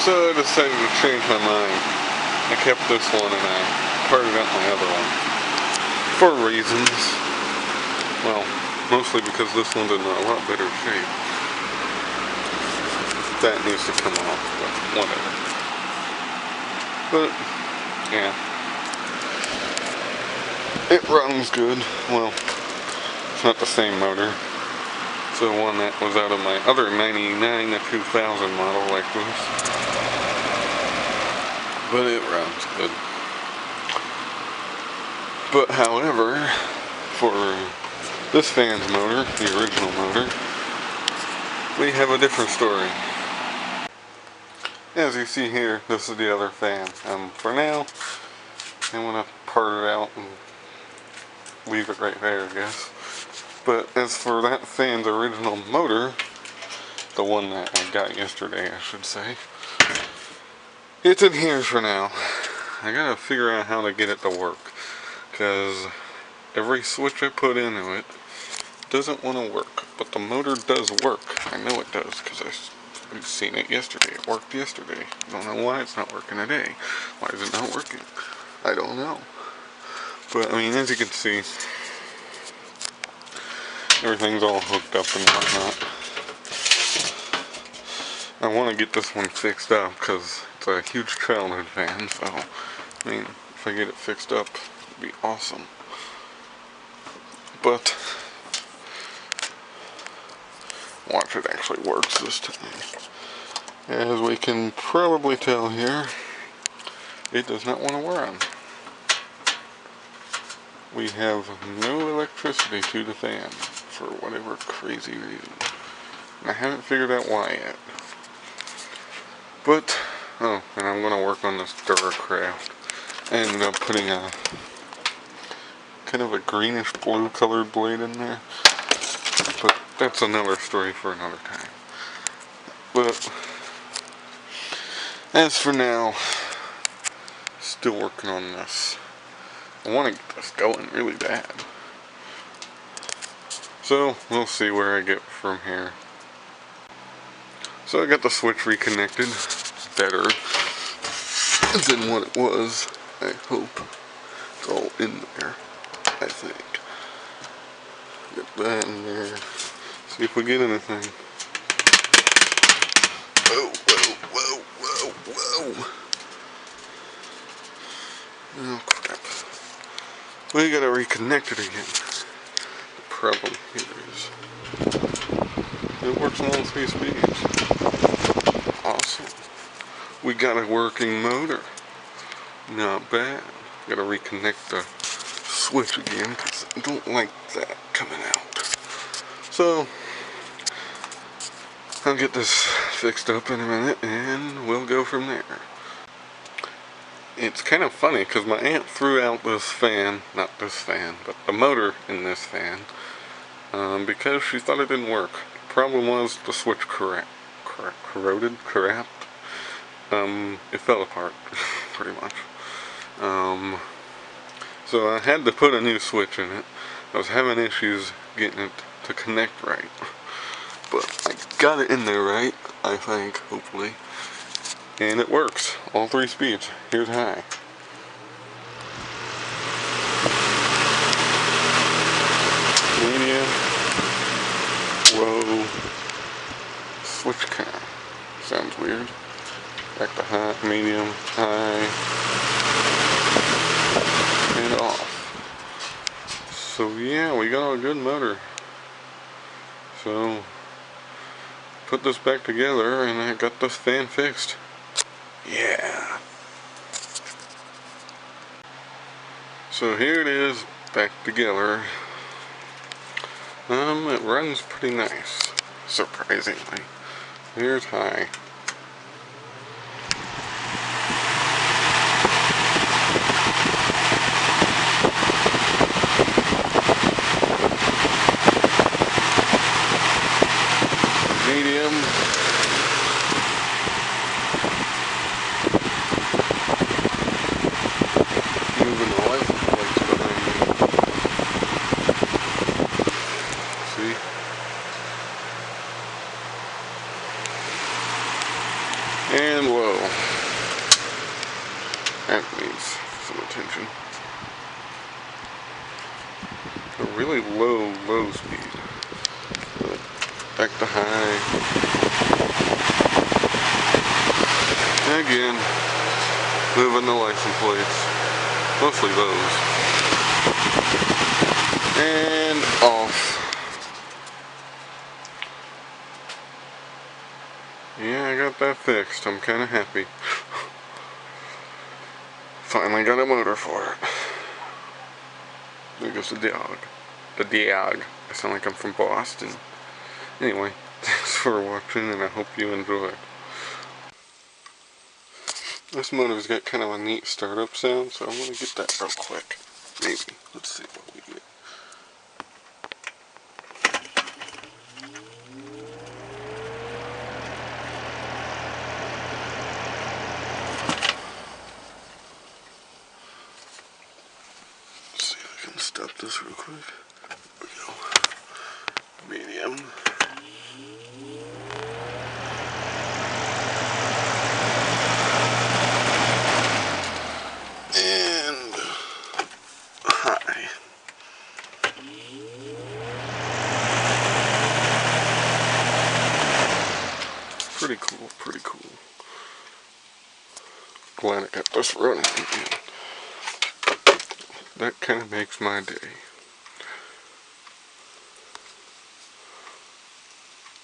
So I decided to change my mind. I kept this one and I parted out my other one. For reasons. Well, mostly because this one's in a lot better shape. That needs to come off, but whatever. But, yeah. It runs good. Well, it's not the same motor. It's the one that was out of my other 99 to 2000 model like this. But it runs good. But however, for this fan's motor, the original motor, we have a different story. As you see here, this is the other fan. For now, I'm going to part it out and leave it right there, I guess. But as for that fan's original motor, the one that I got yesterday, I should say, it's in here for now. I gotta figure out how to get it to work, because every switch I put into it doesn't want to work, but the motor does work. I know it does, because I've seen it yesterday. It worked yesterday. I don't know why it's not working today. Why is it not working? I don't know. But, I mean, as you can see, everything's all hooked up and whatnot. I want to get this one fixed up because it's a huge childhood fan, so, I mean, if I get it fixed up, it'd be awesome. But, watch, it actually works this time. As we can probably tell here, it does not want to run. We have no electricity to the fan for whatever crazy reason. And I haven't figured out why yet. But, oh, and I'm going to work on this Duracraft. I ended up putting a kind of a greenish blue colored blade in there. But that's another story for another time. But, as for now, still working on this. I want to get this going really bad. So, we'll see where I get from here. So I got the switch reconnected. Better than what it was. I hope. It's all in there, I think. Get that in there. See if we get anything. Whoa, whoa, whoa, whoa, whoa. Oh crap. We gotta reconnect it again. The problem here is it works on all 3 speeds. Awesome. We got a working motor. Not bad. Gotta reconnect the switch again because I don't like that coming out. So, I'll get this fixed up in a minute and we'll go from there. It's kind of funny because my aunt threw out this fan, not this fan, but the motor in this fan, because she thought it didn't work. The problem was the switch corroded. It fell apart, pretty much. So I had to put a new switch in it. I was having issues getting it to connect right. But I got it in there right, I think, hopefully. And it works. All 3 speeds. Here's high. Medium. Low. Switch count. Sounds weird. Back to high, medium, high, and off. So yeah, we got a good motor. So, put this back together and I got this fan fixed. Yeah. So here it is, back together. It runs pretty nice, surprisingly. Here's high. Medium. Moving the license plates behind me. See? And low. That needs some attention. A really low speed. Back to high. Again, moving the license plates. Mostly those. And off. Yeah, I got that fixed. I'm kind of happy. Finally got a motor for it. There goes the dog. The dog. I sound like I'm from Boston. Anyway, thanks for watching and I hope you enjoyed. This motor's got kind of a neat startup sound, so I'm going to get that real quick. Maybe. Let's see what we get. Let's see if I can stop this real quick. There we go. Medium. And high. Pretty cool, pretty cool. Glad I got this running again. That kind of makes my day.